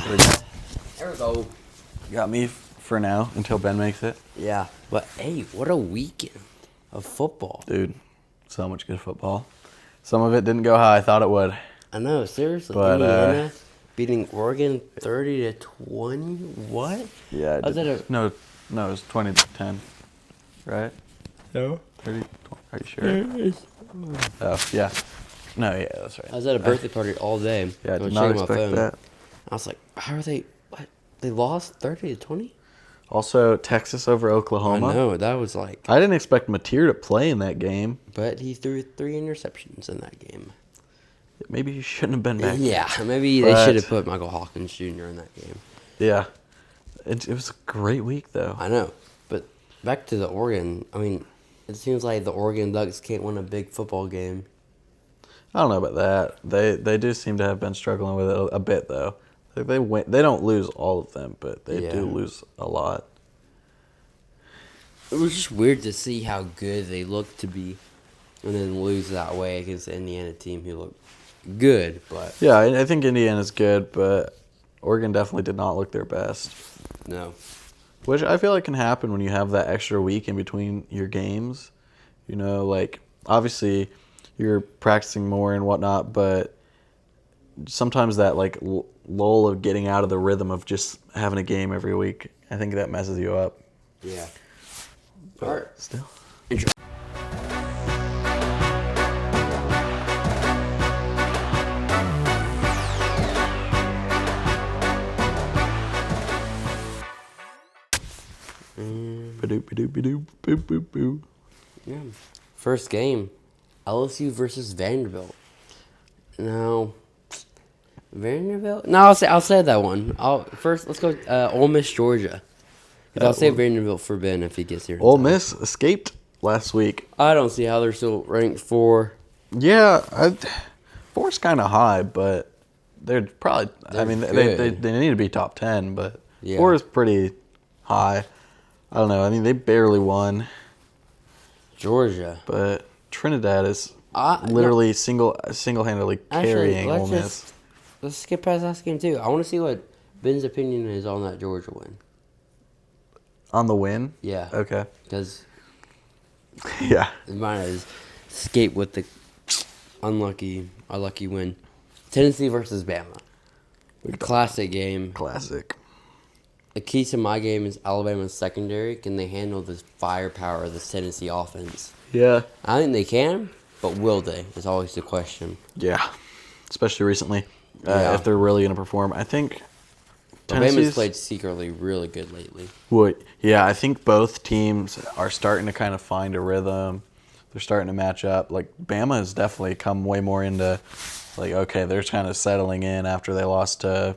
There we go. Got me for now until Ben makes it. Yeah, but hey, what a weekend of football. Dude, so much good football. Some of it didn't go how I thought it would. I know, seriously. But, Indiana beating Oregon 30-20. What? Yeah, Was it a- no, it was 20-10, right? No. 30, 20, are you sure? Oh, yeah. No, yeah, that's right. I was at a birthday party all day. Yeah, I was did not checking my expect phone. that. I was like, how are they? What? They lost 30-20? Also, Texas over Oklahoma. I know, that was like. I didn't expect Mateer to play in that game. But he threw 3 interceptions in that game. Maybe he shouldn't have been back. Yeah, maybe they But- should have put Michael Hawkins Jr. in that game. Yeah. It was a great week, though. I know, but back to the Oregon. I mean, it seems like the Oregon Ducks can't win a big football game. I don't know about that. They do seem to have been struggling with it a bit, though. They win. They don't lose all of them, but they do lose a lot. It was just weird to see how good they looked to be, and then lose that way against the Indiana team who looked good. But Yeah, I think Indiana's good, but Oregon definitely did not look their best. no, Which I feel like can happen when you have that extra week in between your games. You know, like, obviously you're practicing more and whatnot, but sometimes that, like, lull of getting out of the rhythm of just having a game every week, I think that messes you up. yeah. But All right. still. Enjoy. Ba-doop-ba-doop-ba-doop, boop, boop, boop. Yeah. First game, LSU versus Vanderbilt. Now, Vanderbilt. No, I'll say that one. First let's go Ole Miss Georgia. 'Cause I'll say Vanderbilt for Ben if he gets here. in Ole time. Miss escaped last week. I don't see how they're still ranked 4. Yeah, 4's kind of high, but they're probably. I mean, they good. need to be top 10, but Yeah. 4 is pretty high. I don't know. I mean, they barely won, Georgia. but Trinidad is No. literally single-handedly carrying Ole Miss. Let's skip past last game too. I want to see what Ben's opinion is on that Georgia win. On the win? Yeah. Okay. Because Yeah. mine is escape with the unlucky win. Tennessee versus Bama. Classic game. Classic. The key to my game is Alabama's secondary. Can they handle the firepower of this Tennessee offense? Yeah. I think they can, but will they? Is always the question. Yeah. Especially recently. Yeah. If they're really going to perform. I think Alabama's played secretly really good lately. Yeah, I think both teams are starting to kind of find a rhythm. They're starting to match up. Like, Bama has definitely come way more into, like, okay, they're kind of settling in after they lost to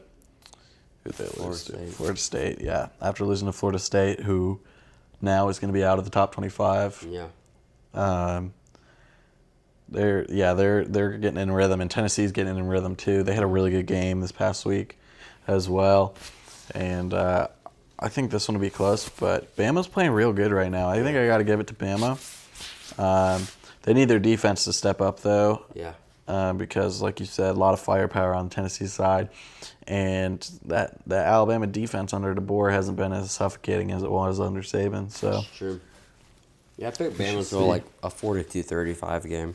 Florida State, yeah. After losing to Florida State, who now is going to be out of the top 25. Yeah. They're getting in rhythm, and Tennessee's getting in rhythm too. They had a really good game this past week as well, and I think this one will be close. But Bama's playing real good right now. I think I got to give it to Bama. They need their defense to step up though. Yeah. Because, like you said, a lot of firepower on the Tennessee side, and that Alabama defense under DeBoer hasn't been as suffocating as it was under Saban. So True. Yeah, I think Bama's will like a 42-35 game.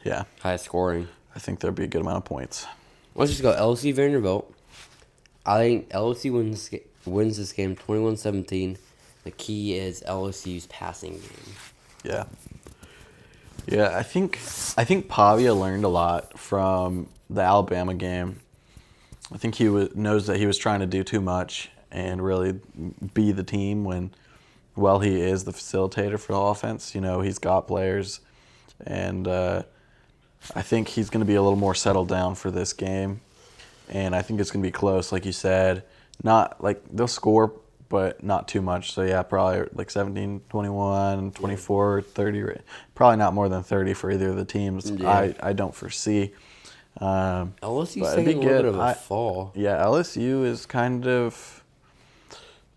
yeah, High scoring. I think there'll be a good amount of points. Let's just go LSU Vanderbilt. I think LSU wins this game 21-17. The key is LSU's passing game. Yeah. Yeah, I think Pavia learned a lot from the Alabama game. I think he knows that he was trying to do too much and really be the team when, well, he is the facilitator for the offense. You know, he's got players, and I think he's going to be a little more settled down for this game. And I think it's going to be close, like you said. Not like they'll score, but not too much. So, yeah, probably like 17, 21, 24, 30. Probably not more than 30 for either of the teams. Yeah. I don't foresee. LSU's taking a little bit of a fall. Yeah, LSU is kind of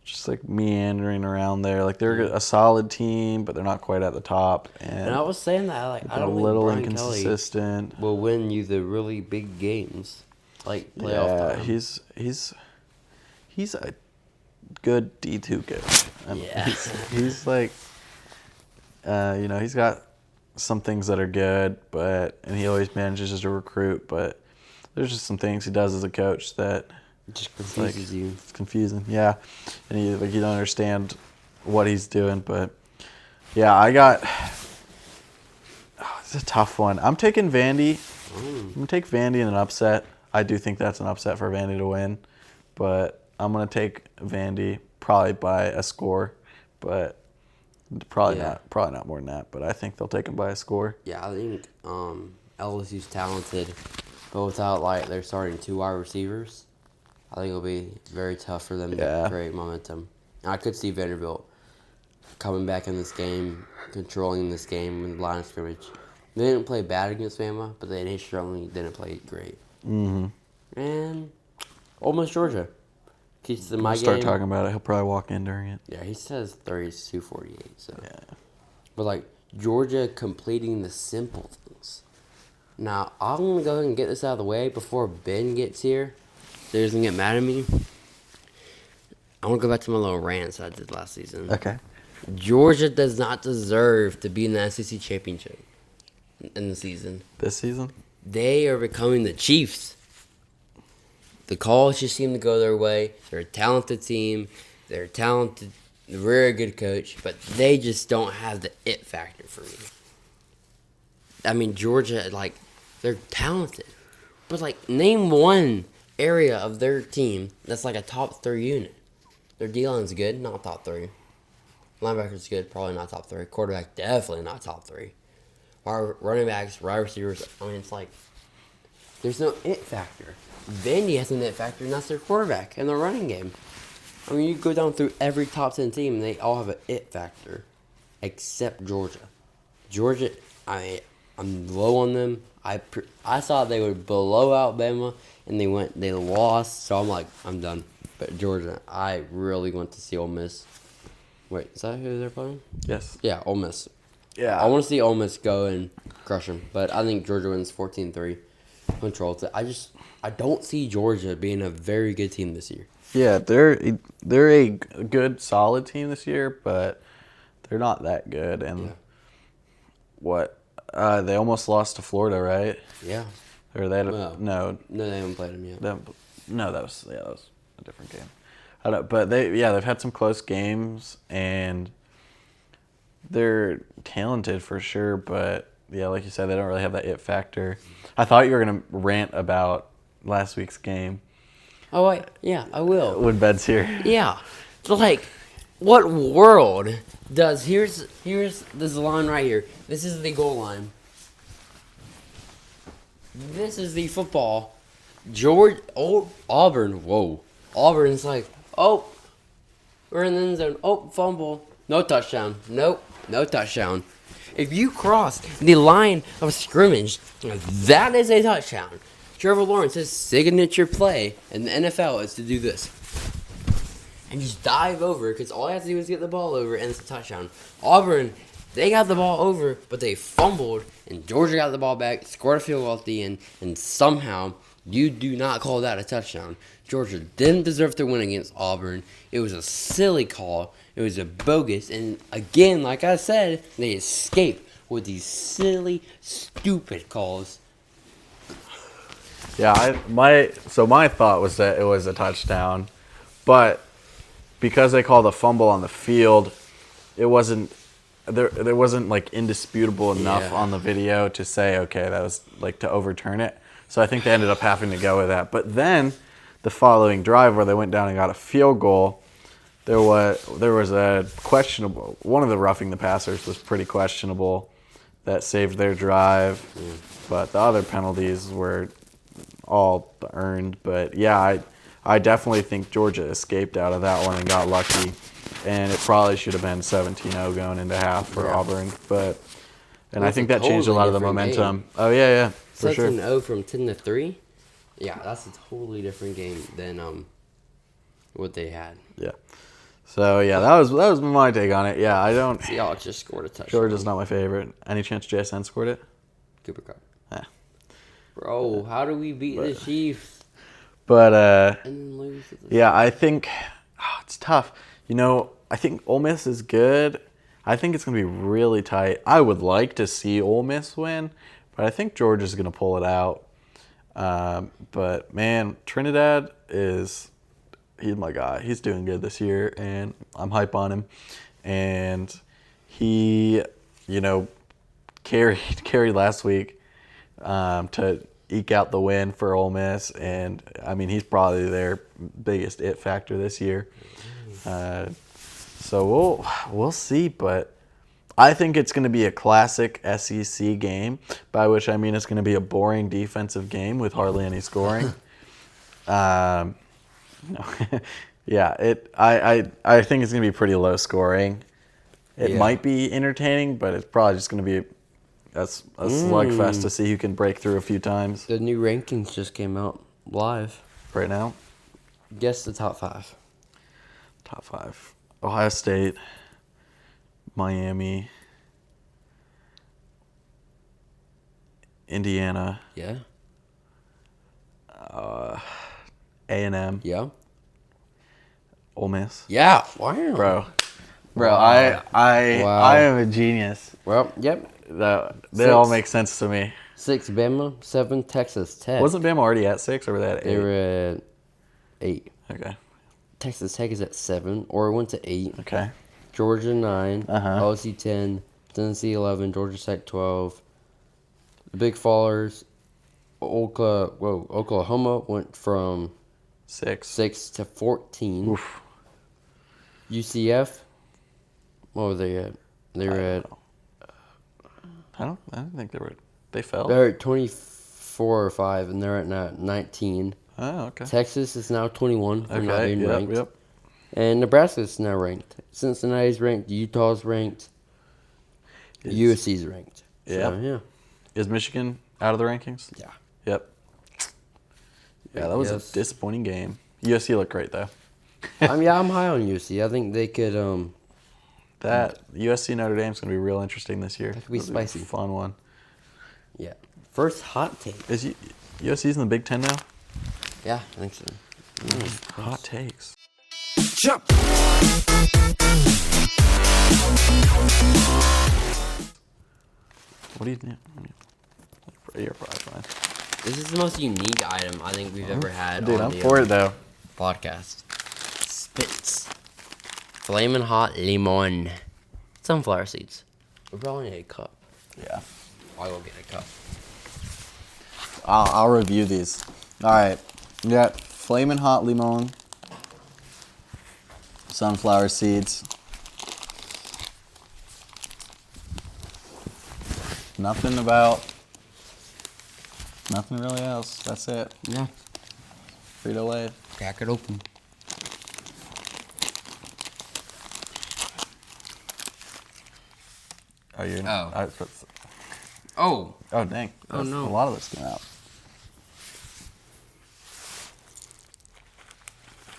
just like meandering around there. Like they're a solid team, but they're not quite at the top. And I was saying that I a don't little think Brian Kelly inconsistent. will win you the really big games, like playoff Yeah, time. he's he's a good D2 coach. And Yeah. he's like, he's got some things that are good, and he always manages to recruit, but there's just some things he does as a coach that It just confuses you. It's confusing, yeah. And you don't understand what he's doing, but yeah, it's a tough one. I'm taking Vandy. I'm gonna take Vandy in an upset. I do think that's an upset for Vandy to win, but I'm gonna take Vandy probably by a score, but probably not more than that. But I think they'll take them by a score. Yeah, I think LSU's talented, but without their starting 2 wide receivers, I think it'll be very tough for them to create momentum. And I could see Vanderbilt coming back in this game, controlling this game in the line of scrimmage. They didn't play bad against Bama, but they certainly didn't play great. Mm-hmm. And Ole Miss, Georgia. Keeps the We'll start talking about it. He'll probably walk in during it. Yeah, he says 32-48. So. Yeah. But Georgia completing the simple things. Now I'm gonna go ahead and get this out of the way before Ben gets here. So he doesn't get mad at me. I want to go back to my little rants I did last season. Okay. Georgia does not deserve to be in the SEC championship in the season. This season? They are becoming the Chiefs. The calls just seem to go their way. They're a talented team. They're talented, very good coach, but they just don't have the it factor for me. I mean, Georgia, they're talented. But, name one area of their team that's a top 3 unit. Their D-line's good, not top 3. Linebacker's good, probably not top 3. Quarterback, definitely not top 3. Running backs, wide receivers, I mean, there's no it factor. Vandy has an it factor, and that's their quarterback and their running game. I mean, you go down through every top 10 team, and they all have an it factor, except Georgia. Georgia, I'm low on them. I thought they would blow out Bama, and they lost. So I'm done. But Georgia, I really want to see Ole Miss. Wait, is that who they're playing? Yes. Yeah, Ole Miss. Yeah. I want to see Ole Miss go and crush them, but I think Georgia wins 14-3. Controls it. I don't see Georgia being a very good team this year. Yeah, they're a good, solid team this year, but they're not that good. And they almost lost to Florida, right? Yeah. Or they had no, they haven't played them yet. That was a different game. I don't know, but they've had some close games, and they're talented for sure. But yeah, like you said, they don't really have that it factor. I thought you were gonna rant about last week's game. Oh wait, yeah, I will. When Ben's here. Yeah, what world does here's this line right here. This is the goal line. This is the football. Auburn. Whoa, Auburn's oh, we're in the end zone. Oh, fumble. No touchdown. Nope, no touchdown. If you cross the line of scrimmage, that is a touchdown. Trevor Lawrence's signature play in the NFL is to do this. And just dive over, because all he has to do is get the ball over, and it's a touchdown. Auburn, they got the ball over, but they fumbled, and Georgia got the ball back, scored a field goal at the end, and somehow you do not call that a touchdown. Georgia didn't deserve to win against Auburn. It was a silly call. It was a bogus. And again, like I said, they escape with these silly, stupid calls. Yeah, my thought was that it was a touchdown, but because they called a fumble on the field, it wasn't there wasn't indisputable enough on the video to say, okay, that was to overturn it. So I think they ended up having to go with that. But then the following drive where they went down and got a field goal, there was a questionable, one of the roughing the passers was pretty questionable that saved their drive, but the other penalties were all earned. But yeah, I definitely think Georgia escaped out of that one and got lucky, and it probably should have been 17-0 going into half for Auburn. But I think that changed a lot of the momentum. Game. Oh yeah, for sure. 17-0 from 10-3. Yeah, that's a totally different game than what they had. Yeah. So yeah, that was my take on it. Yeah, I don't. Seahawks just scored a touchdown. Georgia's not my favorite. Any chance JSN scored it? Cooper Kupp. Yeah. Bro, how do we beat the Chiefs? But And then lose to the yeah, I think it's tough. I think Ole Miss is good. I think it's going to be really tight. I would like to see Ole Miss win, but I think Georgia's going to pull it out. But man, Trinidad he's my guy. He's doing good this year, and I'm hype on him. And he, carried last week to eke out the win for Ole Miss, and I mean he's probably their biggest it factor this year. So we'll see, but I think it's going to be a classic SEC game, by which I mean it's going to be a boring defensive game with hardly any scoring. No. Yeah, I think it's going to be pretty low scoring. It might be entertaining, but it's probably just going to be a slugfest to see who can break through a few times. The new rankings just came out live. Right now, Guess the top 5. top 5. Ohio State, Miami, Indiana, Yeah. A&M, Yeah. Ole Miss. Yeah. Wow. Bro, Wow. I Wow. am a genius. Well, yep. They all make sense to me. 6 Bama, 7 Texas Tech. Wasn't Bama already at 6 or were they at 8? They were at 8. Okay. Texas Tech is at 7. Oregon to 8. Okay. Georgia 9. Uh-huh. LSU 10. Tennessee 11. Georgia Tech 12. The Big Fallers. Oklahoma went from 6. 6 to 14. Oof. UCF. What were they at? They were at. I don't think they fell. They're at 24 or 5, and they're at 19. Oh, okay. Texas is now 21 for not Okay. being ranked. Yep. And Nebraska is now ranked. Cincinnati's ranked. Utah's ranked. USC's ranked. Yeah. So, yeah. Is Michigan out of the rankings? Yeah. Yep. Yeah, that was Yes. a disappointing game. USC looked great though. I'm high on USC. I think they could. That USC Notre Dame's gonna be real interesting this year. could be It'll spicy. A fun one. Yeah. First hot take. Is USC's in the Big Ten now? Yeah, I think so. Hot takes. Jump. What do you think? You're probably fine. This is the most unique item I think we've ever had Dude, on I'm the for it though. podcast. Spits. Flamin' hot limon. Sunflower seeds. We probably need a cup. Yeah. I'll go get a cup. I'll review these. All right. We got Flamin' Hot Limon, sunflower seeds. Nothing really else. That's it. Yeah. Frito-Lay. Crack it open. Oh, you're Oh. Oh. oh, dang. Oh, no. A lot of this came out.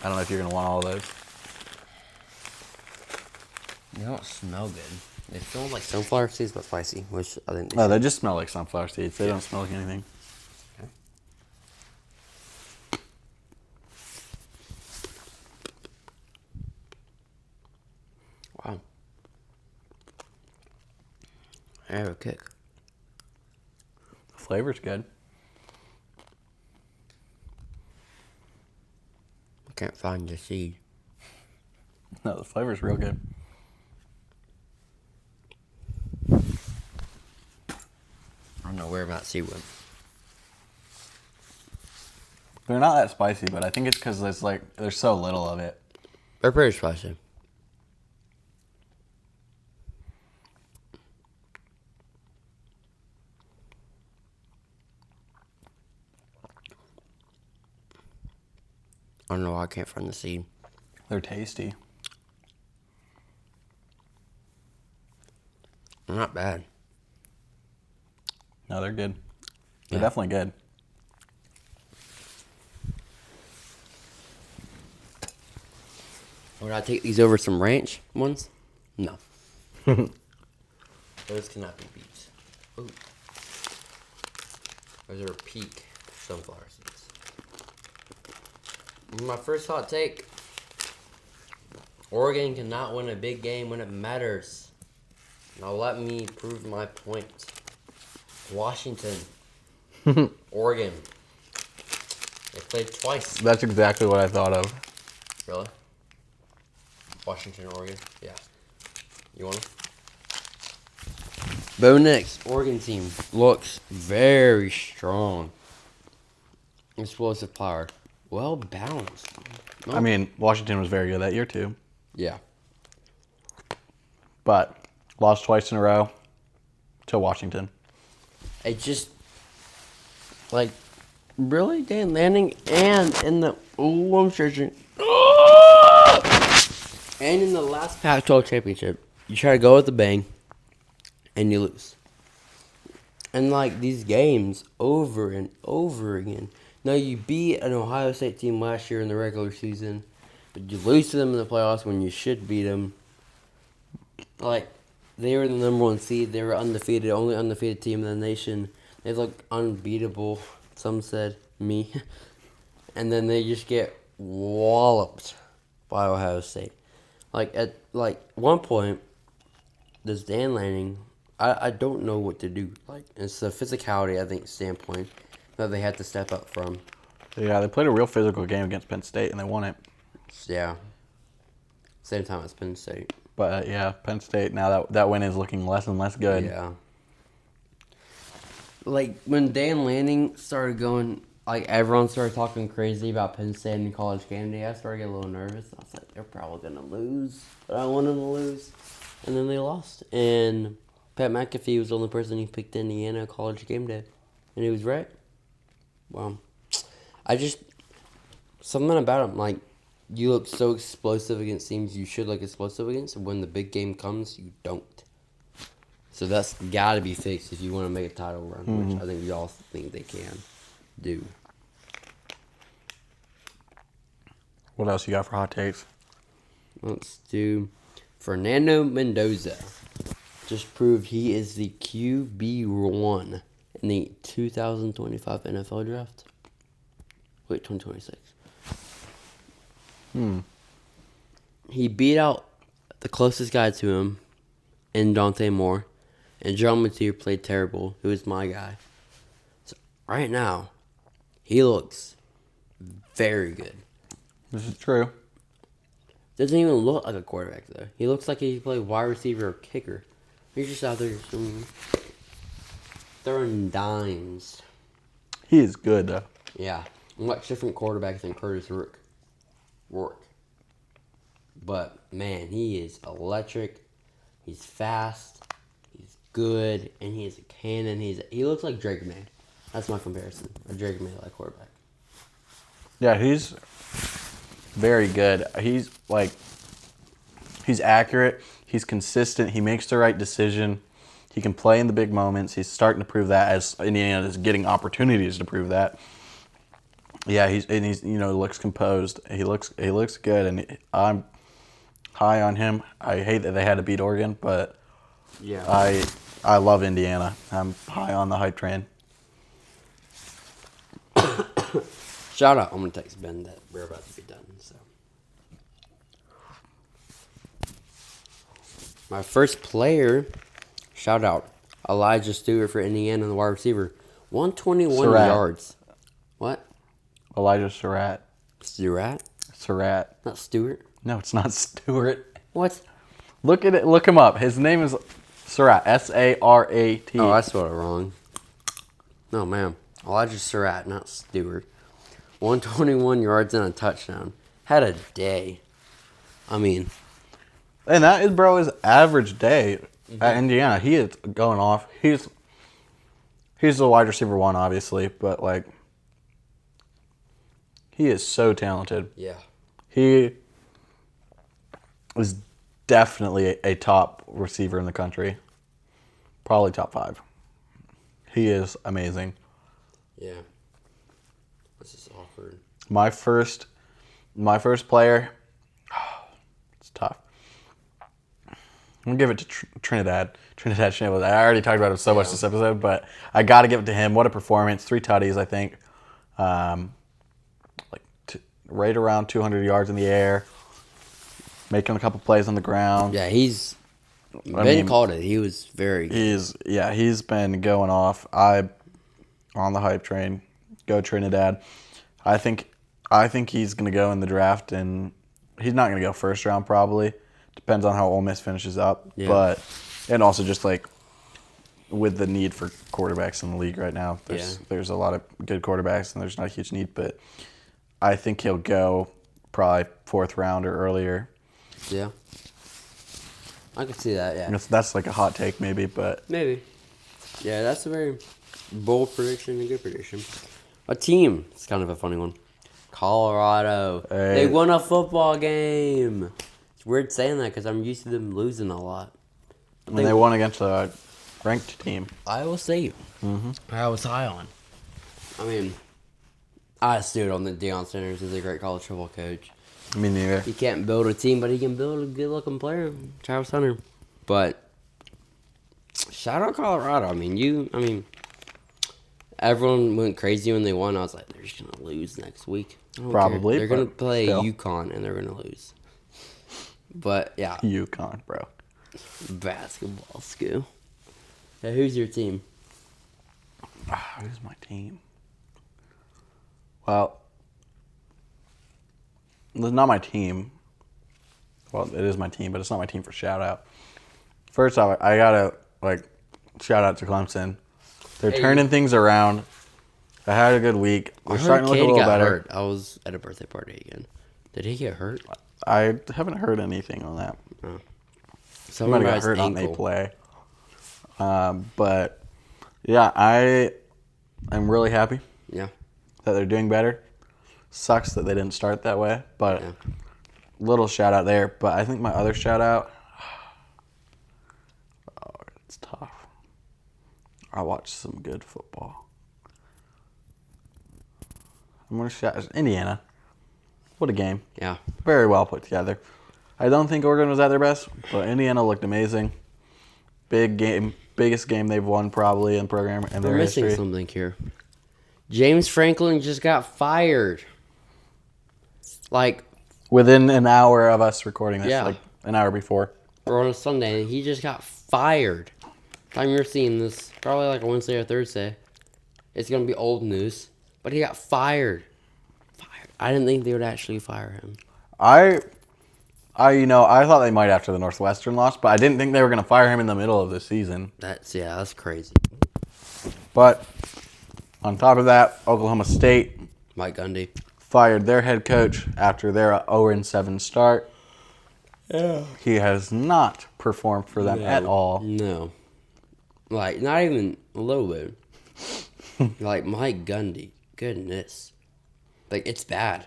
I don't know if you're going to want all of those. They don't smell good. They smell like sunflower seeds, but spicy, which I think they No, should. they just smell like sunflower seeds. They don't smell like anything. Wow. I have a kick. The flavor's good. I can't find the seed. No, the flavor's real good. I don't know where that seed went. They're not that spicy, but I think it's because there's so little of it. They're pretty spicy. I don't know why I can't find the seed. They're tasty. They're not bad. No, they're good. They're Yeah. definitely good. Would I take these over some ranch ones? No. Those cannot be beat. Ooh. Those are peak sunflower seeds. My first hot take. Oregon cannot win a big game when it matters. Now let me prove my point. Washington. Oregon. They played twice. That's exactly what I thought of. Really? Washington, Oregon? Yeah. You want them? Bo Nix, Oregon team, looks very strong. Explosive power. Well balanced. I mean, Washington was very good that year, too. Yeah. But lost twice in a row to Washington. It just, like, really? Dan Lanning and in the, I'm searching. And in the last Pac-12 championship, you try to go with the bang, and you lose. And, like, these games over and over again. Now, you beat an Ohio State team last year in the regular season, but you lose to them in the playoffs when you should beat them. Like, they were the number 1 seed. They were undefeated, only undefeated team in the nation. They look unbeatable. Some said me. And then they just get walloped by Ohio State. At one point, this Dan Lanning, I don't know what to do. It's the physicality, I think, standpoint that they had to step up from. Yeah, they played a real physical game against Penn State, and they won it. Yeah. Same time as Penn State. But, yeah, Penn State, now that win is looking less and less good. Yeah. When Dan Lanning started going, everyone started talking crazy about Penn State and College Game Day, I started getting a little nervous. I was like, they're probably going to lose. But I want them to lose. And then they lost. And Pat McAfee was the only person who picked Indiana College Game Day. And he was right. Well, something about him, you look so explosive against teams you should look explosive against. And when the big game comes, you don't. So that's got to be fixed if you want to make a title run, which I think we all think they can do. What else you got for hot takes? Let's do Fernando Mendoza. Just proved he is the QB1 in the 2025 NFL draft. Wait, 2026. He beat out the closest guy to him in Dante Moore. And John Mateer played terrible, who is my guy. So right now, he looks very good. This is true. Doesn't even look like a quarterback, though. He looks like he played wide receiver or kicker. He's just out there throwing dimes. He is good, though. Yeah. Much different quarterback than Curtis Rourke. But, man, he is electric. He's fast. He's good. And he is a cannon. He looks like Drake May. That's my comparison. A Drake May-like quarterback. Yeah, he's very good. He's accurate. He's consistent. He makes the right decision. He can play in the big moments. He's starting to prove that as Indiana is getting opportunities to prove that. Yeah, he's looks composed. He looks good, and I'm high on him. I hate that they had to beat Oregon, but Yeah. I love Indiana. I'm high on the hype train. Shout out. I'm going to text Ben that we're about to be done. So, my first player, shout out, Elijah Stewart for Indiana, the wide receiver. 121 Surratt. yards. What? Elijah Surratt. Stewart? Surratt. Not Stewart. No, it's not Stewart. What? Look at it. Look him up. His name is Surratt. S-A-R-A-T. Oh, I spelled it wrong. No, ma'am. Elijah Surratt, not Stewart. 121 yards and a touchdown. Had a day. I mean, And that is, bro, his average day at Indiana. He is going off. He's the wide receiver one, obviously, but he is so talented. yeah. He is definitely a top receiver in the country. Probably top 5. He is amazing. Yeah. This is awkward. My first player, it's tough. I'm going to give it to Trinidad. Trinidad Shambles. I already talked about him so much this episode, but I got to give it to him. What a performance. 3 tutties, I think. right around 200 yards in the air, making a couple plays on the ground. Yeah, Ben called it. He was very good. He's been going off. I'm on the hype train. Go Trinidad. I think he's going to go in the draft, and he's not going to go first round probably. Depends on how Ole Miss finishes up. Yeah. And also just like with the need for quarterbacks in the league right now, there's a lot of good quarterbacks, and there's not a huge need. But I think he'll go probably fourth round or earlier. Yeah. I could see that, yeah. That's like a hot take maybe, but... Maybe. Yeah, that's a very bold prediction and a good prediction. A team. It's kind of a funny one. Colorado. Hey. They won a football game. It's weird saying that because I'm used to them losing a lot. And they won against a ranked team. Iowa State. Mm-hmm. I was high on. I mean, I stood on the Deion Sanders as a great college football coach. Me neither. He can't build a team, but he can build a good-looking player, Travis Hunter. But shout out Colorado. I mean, everyone went crazy when they won. I was like, they're just gonna lose next week. Probably. They're gonna play still. UConn and they're gonna lose. But yeah, UConn, bro. basketball school. Hey, who's your team? Who's my team? Well, it's not my team. Well, it is my team, but it's not my team for shout out. First off, I gotta shout out to Clemson. They're turning things around. I had a good week. We're starting to look a little better. Hurt. I was at a birthday party again. Did he get hurt? I haven't heard anything on that. Oh. Somebody got hurt on a play. But yeah, I am really happy. Yeah. That they're doing better. Sucks that they didn't start that way, but little shout out there. But I think my other shout out, it's tough. I watched some good football. I'm going to shout Indiana. What a game. Yeah. Very well put together. I don't think Oregon was at their best, but Indiana looked amazing. Big game. Biggest game they've won probably in program and their history. We're missing something here. James Franklin just got fired. Within an hour of us recording this, Yeah. An hour before. Or on a Sunday, he just got fired. Time you're seeing this, probably like a Wednesday or Thursday. It's gonna be old news. But he got fired. I didn't think they would actually fire him. I thought they might after the Northwestern loss, but I didn't think they were going to fire him in the middle of the season. That's crazy. But on top of that, Oklahoma State Mike Gundy fired their head coach after their 0-7 start. Yeah. He has not performed for them at all. No. Not even a little bit. Mike Gundy. Goodness. It's bad.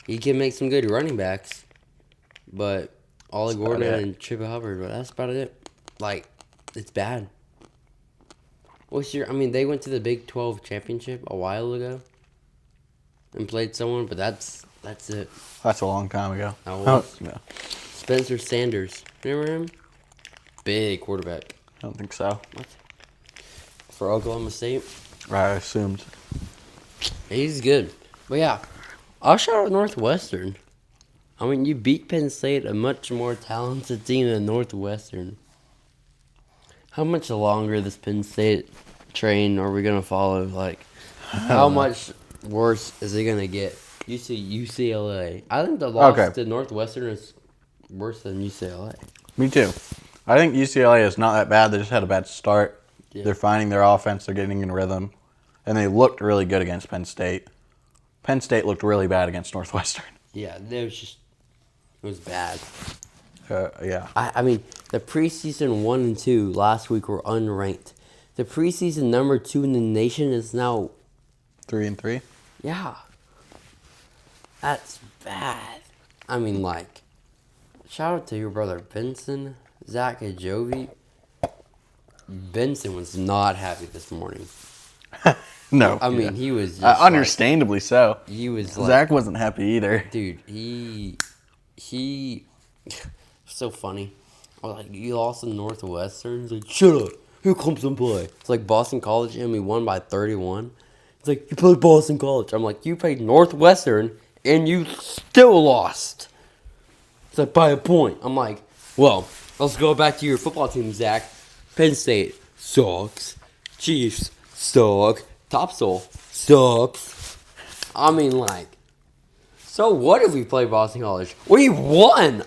He can make some good running backs, but Ollie Gordon and Chippa Hubbard, but that's about it. It's bad. They went to the Big 12 championship a while ago and played someone, but that's it. That's a long time ago. That was. Yeah. Spencer Sanders. Remember him? Big quarterback. I don't think so. What? For Oklahoma State? I assumed. He's good. But yeah, I'll shout out Northwestern. You beat Penn State, a much more talented team than Northwestern. How much longer this Penn State train are we going to follow? How much worse is it going to get? UCLA. I think the loss to Northwestern is worse than UCLA. Me too. I think UCLA is not that bad. They just had a bad start. Yeah. They're finding their offense. They're getting in rhythm. And they looked really good against Penn State. Penn State looked really bad against Northwestern. Yeah, it was bad. Yeah. The preseason 1 and 2 last week were unranked. The preseason number 2 in the nation is now 3-3. Yeah. That's bad. Shout out to your brother Benson, Zach Ajovi. Benson was not happy this morning. No. He was just understandably so. He was Zach wasn't happy either. Dude, he so funny. I was you lost to Northwestern? He's shut up. Here comes some play. It's Boston College and we won by 31. It's like, you played Boston College. I'm like, you played Northwestern, and you still lost. It's like, by a point. I'm like, well, let's go back to your football team, Zach. Penn State sucks. Chiefs suck. Topsail sucks. I mean, like, so what if we play Boston College? We won!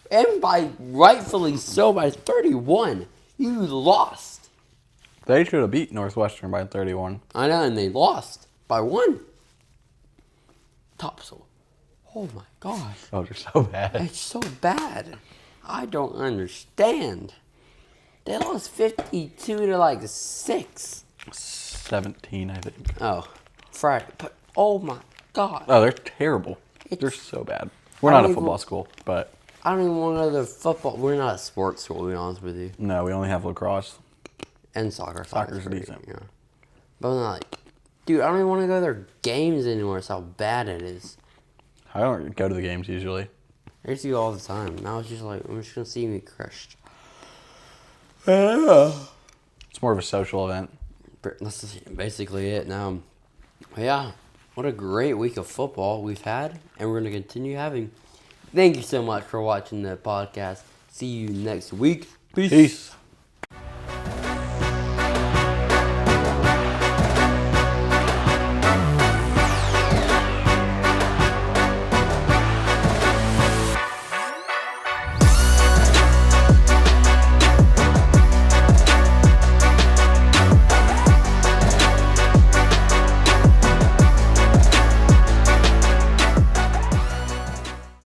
And rightfully so, by 31. You lost. They should have beat Northwestern by 31. I know, and they lost by 1. Topsail. Oh my gosh. Oh, they're so bad. It's so bad. I don't understand. They lost 52 to like 6. 17, I think. Oh, Friday. But oh my god. Oh, they're terrible. They're so bad. We're not a football school, but I don't even want to go to football. We're not a sports school, to be honest with you. no, we only have lacrosse. And soccer. Soccer's pretty, decent. Yeah. But I'm not like, dude, I don't even want to go to their games anymore. It's how bad it is. I don't go to the games usually. I used to go all the time. Now it's just like, I'm just going to see me crushed. It's more of a social event. That's basically it now. Yeah, what a great week of football we've had, and we're going to continue having. Thank you so much for watching the podcast. See you next week. Peace. Peace.